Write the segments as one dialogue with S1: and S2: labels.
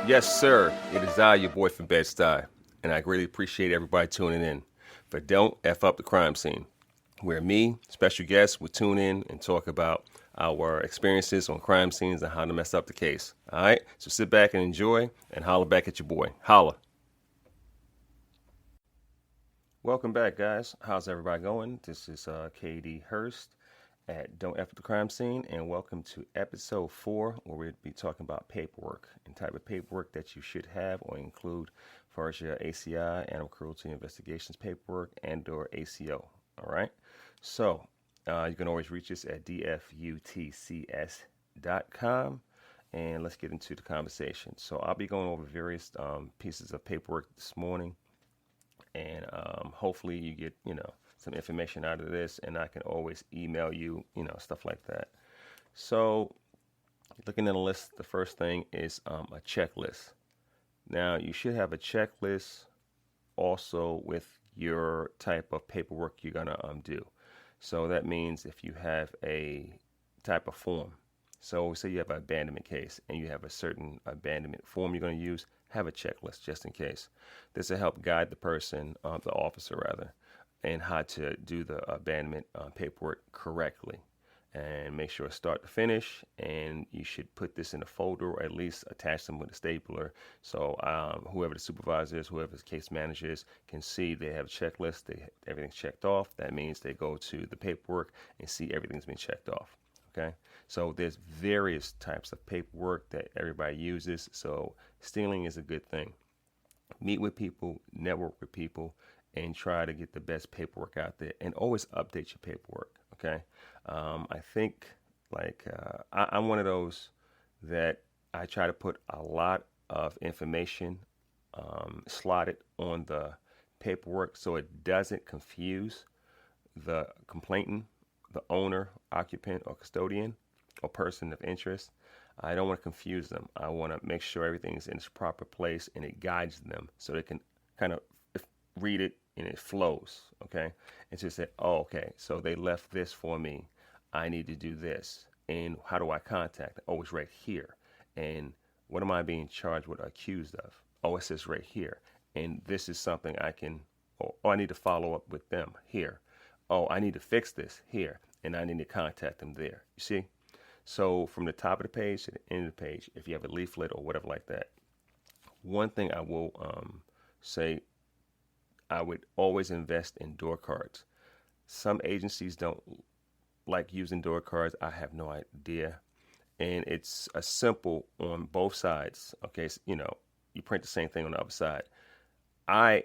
S1: Yes, sir. It is I, your boy from Bed-Stuy, and I greatly appreciate everybody tuning in for Don't F Up the Crime Scene, where me, special guests, will tune in and talk about our experiences on crime scenes and how to mess up the case. All right? So sit back and enjoy and holler back at your boy. Holla. Welcome back, guys. How's everybody going? This is KD Hurst at Don't F Up the Crime Scene, and welcome to episode 4, where we'll be talking about paperwork and type of paperwork that you should have or include for your ACI, Animal Cruelty Investigations paperwork, and/or ACO. All right. So you can always reach us at dfutcs.com, and let's get into the conversation. So I'll be going over various pieces of paperwork this morning, and hopefully you get some information out of this, and I can always email you stuff like that. So looking at a list, the first thing is a checklist. Now you should have a checklist also with your type of paperwork you're gonna do. So that means if you have a type of form, so say you have an abandonment case and you have a certain abandonment form you're going to use, have a checklist just in case. This will help guide the person, the officer rather, and how to do the abandonment paperwork correctly, and make sure start to finish. And you should put this in a folder or at least attach them with a stapler, so whoever the supervisor is, whoever the case manager is, can see they have a checklist, everything's checked off. That means they go to the paperwork and see everything's been checked off. Okay, so there's various types of paperwork that everybody uses, so stealing is a good thing. Meet with people, network with people, and try to get the best paperwork out there, and always update your paperwork. Okay, I think I'm one of those that I try to put a lot of information slotted on the paperwork so it doesn't confuse the complainant, the owner, occupant, or custodian, or person of interest. I don't want to confuse them. I want to make sure everything's in its proper place and it guides them so they can kind of read it and it flows. Okay, and so say, oh, okay, so they left this for me. I need to do this, and how do I contact them? Oh, it's right here. And what am I being charged with or accused of? Oh, it says right here. And this is something I can, oh, I need to follow up with them here. Oh, I need to fix this here, and I need to contact them there. You see? So from the top of the page to the end of the page, if you have a leaflet or whatever like that, one thing I will say, I would always invest in door cards. Some agencies don't like using door cards. I have no idea. And it's a simple on both sides. Okay, so, you print the same thing on the other side. I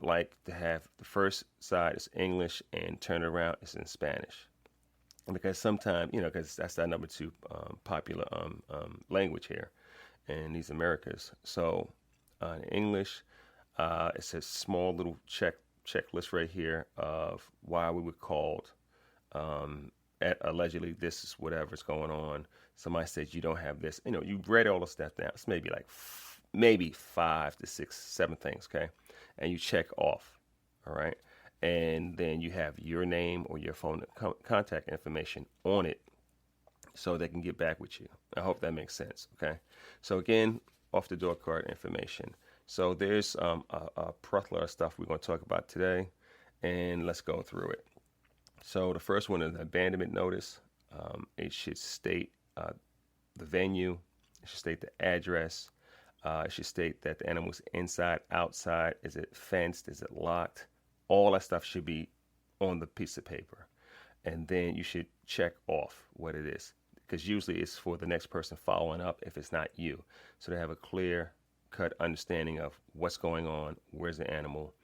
S1: like to have the first side is English and turn it around it's in Spanish, because sometimes because that's our number 2 popular language here in these Americas. So in English, it's a small little checklist right here of why we were called. Allegedly, this is whatever's going on. Somebody says you don't have this. You read all the stuff down. It's maybe like maybe 5 to 6, 7 things, okay? And you check off, all right? And then you have your name or your phone contact information on it so they can get back with you. I hope that makes sense, okay? So again, off the door card information. So there's a plethora of stuff we're going to talk about today, and let's go through it. So the first one is the abandonment notice. It should state the venue. It should state the address. It should state that the animal's inside, outside. Is it fenced? Is it locked? All that stuff should be on the piece of paper. And then you should check off what it is, because usually it's for the next person following up if it's not you. So they have a clear cut understanding of what's going on, where's the animal.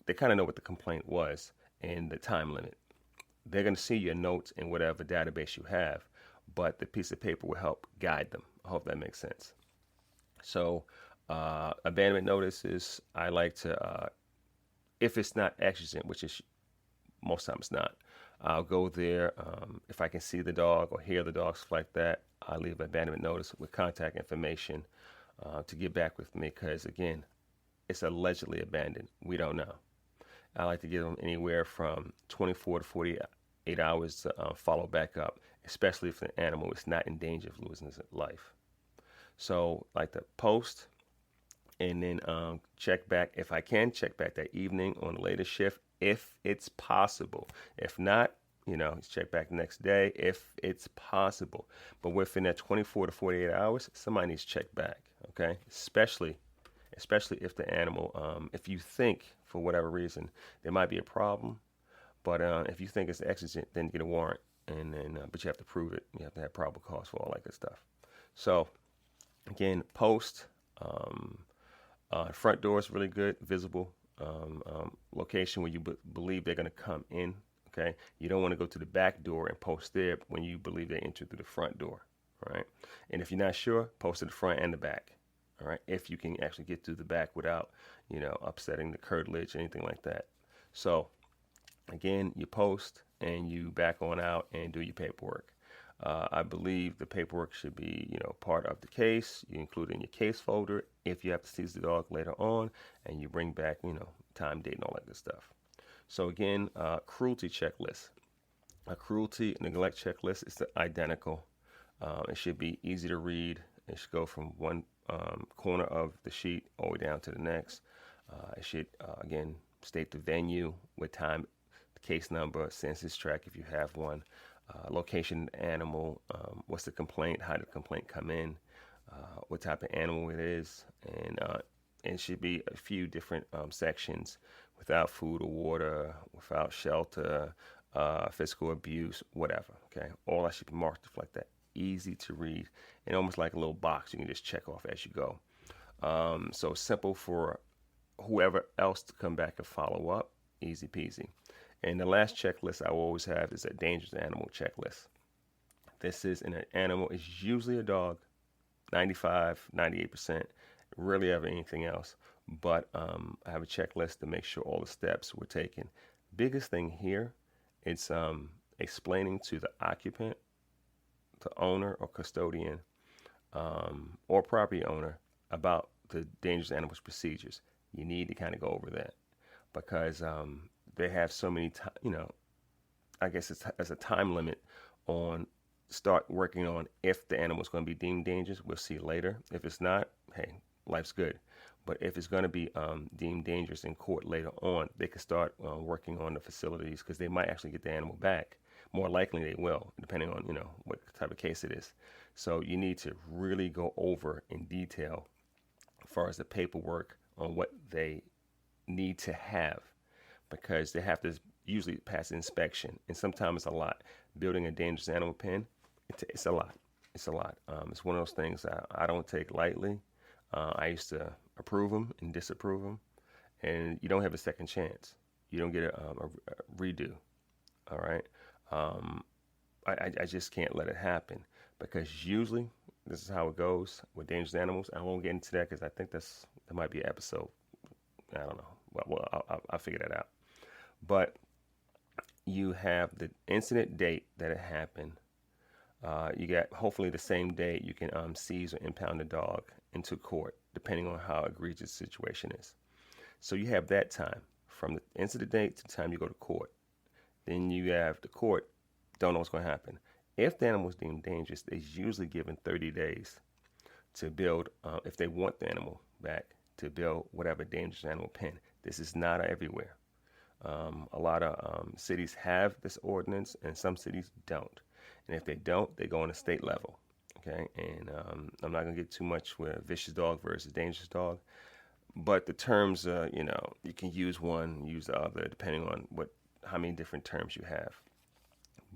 S1: They kind of know what the complaint was and the time limit. They're going to see your notes in whatever database you have, but the piece of paper will help guide them. I hope that makes sense. So abandonment notices, I like to, if it's not exigent, which is most times not, I'll go there. If I can see the dog or hear the dog, stuff like that, I'll leave an abandonment notice with contact information to get back with me, because again, it's allegedly abandoned. We don't know. I like to give them anywhere from 24 to 48 hours to follow back up, especially if the animal is not in danger of losing his life. So like the post, and then check back, if I can, check back that evening on the latest shift if it's possible. If not, check back the next day if it's possible. But within that 24 to 48 hours, somebody needs to check back, okay? Especially if the animal, if you think for whatever reason there might be a problem, but if you think it's exigent, then get a warrant, and then but you have to prove it. You have to have probable cause for all that good stuff. So again, post. Front door is really good, visible location where you believe they're going to come in. Okay, you don't want to go to the back door and post there when you believe they entered through the front door. All right, and if you're not sure, post to the front and the back. All right, if you can actually get through the back without, upsetting the curtilage or anything like that. So again, you post and you back on out and do your paperwork. I believe the paperwork should be, part of the case. You include it in your case folder if you have to seize the dog later on, and you bring back, time, date, and all that good stuff. So again, cruelty checklist. A cruelty neglect checklist is identical. It should be easy to read. It should go from one corner of the sheet all the way down to the next. It should, again, state the venue, what time, the case number, census tract if you have one. Location, animal, what's the complaint, how did the complaint come in, what type of animal it is, and it should be a few different sections: without food or water, without shelter, physical abuse, whatever. Okay, all that should be marked like that, easy to read, and almost like a little box you can just check off as you go. So simple for whoever else to come back and follow up, easy peasy. And the last checklist I will always have is a dangerous animal checklist. This is an animal, is usually a dog, 95, 98%, rarely ever anything else. But I have a checklist to make sure all the steps were taken. Biggest thing here, it's explaining to the occupant, the owner or custodian, or property owner about the dangerous animals procedures. You need to kind of go over that because they have so many, I guess it's a time limit on start working on if the animal is going to be deemed dangerous. We'll see later. If it's not, hey, life's good. But if it's going to be deemed dangerous in court later on, they can start working on the facilities because they might actually get the animal back. More likely they will, depending on, what type of case it is. So you need to really go over in detail as far as the paperwork on what they need to have, because they have to usually pass inspection, and sometimes it's a lot. Building a dangerous animal pen, it's a lot. It's a lot. It's one of those things I don't take lightly. I used to approve them and disapprove them, and you don't have a second chance. You don't get a redo. All right. I just can't let it happen, because usually this is how it goes with dangerous animals. I won't get into that because I think that might be an episode. I don't know. Well, I'll figure that out. But you have the incident date that it happened. You got hopefully the same day you can seize or impound the dog into court, depending on how egregious the situation is. So you have that time from the incident date to the time you go to court. Then you have the court, don't know what's going to happen. If the animal is deemed dangerous, they're usually given 30 days to build, if they want the animal back, to build whatever dangerous animal pen. This is not everywhere. A lot of cities have this ordinance, and some cities don't. And if they don't, they go on a state level. Okay, and I'm not going to get too much with vicious dog versus dangerous dog, but the terms, you can use one, use the other, depending on how many different terms you have.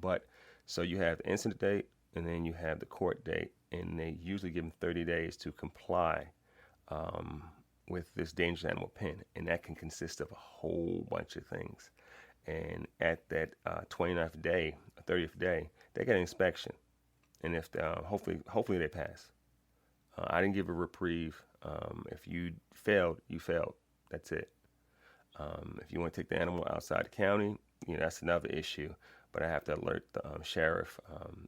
S1: But so you have the incident date, and then you have the court date, and they usually give them 30 days to comply with this dangerous animal pen, and that can consist of a whole bunch of things. And at that 29th day, 30th day, they get an inspection, and if hopefully they pass. I didn't give a reprieve. If you failed, you failed. That's it. If you want to take the animal outside the county, that's another issue. But I have to alert the sheriff,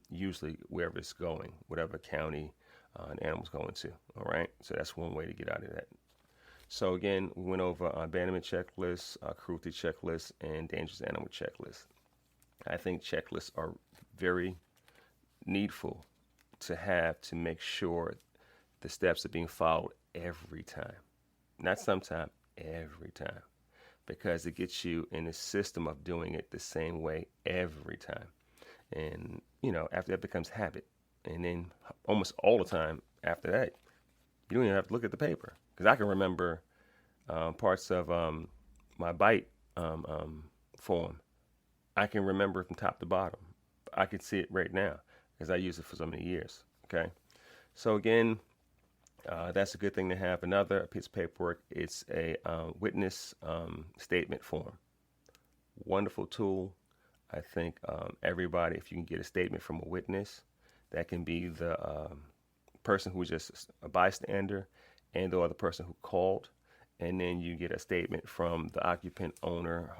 S1: usually wherever it's going, whatever county the animal's going to. All right. So that's one way to get out of that. So again, we went over abandonment checklist, cruelty checklist, and dangerous animal checklist. I think checklists are very needful to have to make sure the steps are being followed every time. Not sometime, every time. Because it gets you in the system of doing it the same way every time. And, after that becomes habit. And then almost all the time after that, you don't even have to look at the paper. Because I can remember parts of my bite form. I can remember it from top to bottom. I can see it right now because I use it for so many years. Okay. So again, that's a good thing to have. Another piece of paperwork, it's a witness statement form. Wonderful tool. I think everybody, if you can get a statement from a witness, that can be the person who's just a bystander and or the person who called, and then you get a statement from the occupant, owner,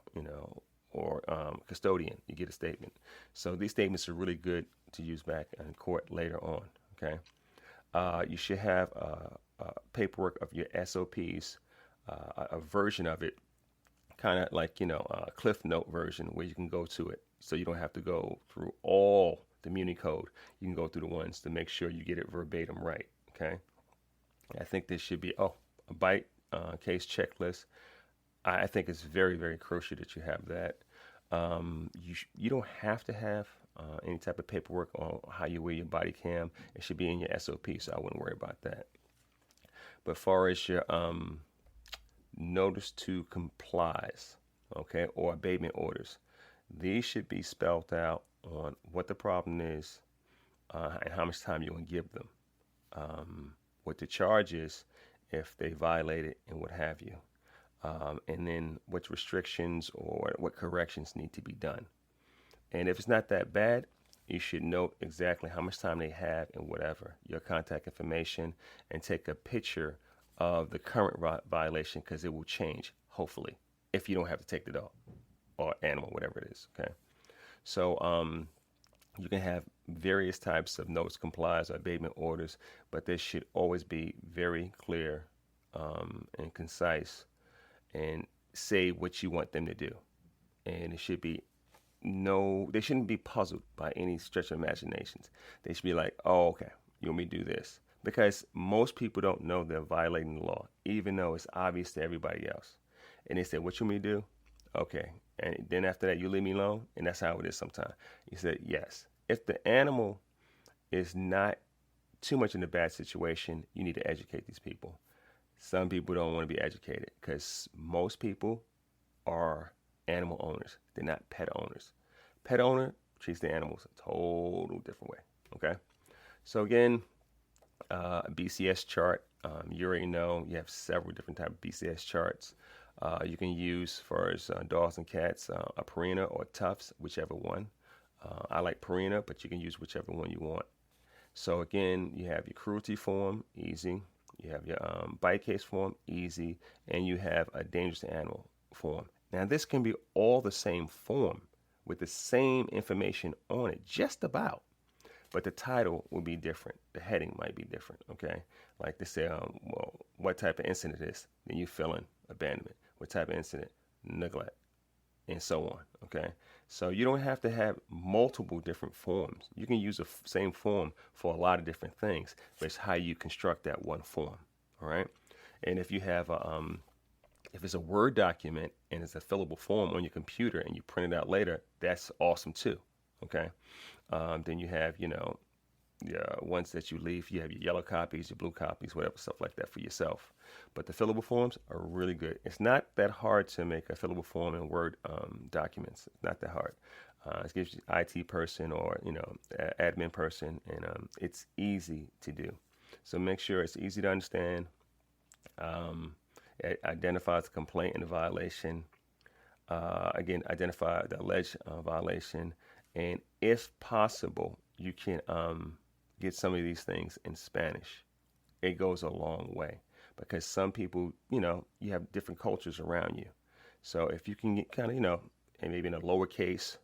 S1: or custodian. You get a statement. So these statements are really good to use back in court later on. Okay. You should have paperwork of your SOPs, a version of it, kind of like, a Cliff Note version where you can go to it. So you don't have to go through all the Muni code. You can go through the ones to make sure you get it verbatim right. Okay. I think this should be, a bite case checklist. I think it's very, very crucial that you have that. You don't have to have any type of paperwork on how you wear your body cam. It should be in your SOP, so I wouldn't worry about that. But as far as your notice to complies, okay, or abatement orders, these should be spelled out on what the problem is and how much time you're going to give them, what the charge is if they violate it and what have you. And then what restrictions or what corrections need to be done. And if it's not that bad, you should note exactly how much time they have and whatever, your contact information, and take a picture of the current violation because it will change, hopefully, if you don't have to take the dog or animal, whatever it is, okay? So you can have various types of notice complies or abatement orders, but they should always be very clear and concise and say what you want them to do. And it should be they shouldn't be puzzled by any stretch of imaginations. They should be like, oh, okay, you want me to do this? Because most people don't know they're violating the law, even though it's obvious to everybody else. And they say, what you want me to do? Okay. And then after that, you leave me alone? And that's how it is sometimes. You said, yes. If the animal is not too much in a bad situation, you need to educate these people. Some people don't want to be educated because most people are animal owners. They're not pet owners. Pet owner treats the animals a total different way. Okay. So again, BCS chart. You already know you have several different types of BCS charts. You can use for dogs and cats a Purina or Tufts, whichever one. I like Purina, but you can use whichever one you want. So again, you have your cruelty form, easy. You have your bite case form, easy, and you have a dangerous animal form. Now, this can be all the same form with the same information on it, just about, but the title will be different. The heading might be different, okay? Like they say, well, what type of incident is? Then you fill in abandonment. What type of incident? Neglect, and so on, okay? So you don't have to have multiple different forms. You can use the same form for a lot of different things, but it's how you construct that one form, all right? And if you have if it's a Word document and it's a fillable form on your computer and you print it out later, that's awesome too, okay? Then you have, ones that you leave. You have your yellow copies, your blue copies, whatever, stuff like that for yourself. But the fillable forms are really good. It's not that hard to make a fillable form in Word documents. It's not that hard. It gives you IT person or, admin person, and it's easy to do. So make sure it's easy to understand. It identifies the complaint and the violation. Again, identify the alleged violation. And if possible, you can get some of these things in Spanish. It goes a long way because some people, you have different cultures around you. So if you can get kind of, and maybe in a lowercase,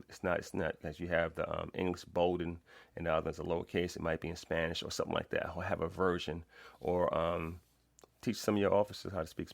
S1: it's not as you have the English bolden and the others a lowercase, it might be in Spanish or something like that. Or have a version or teach some of your officers how to speak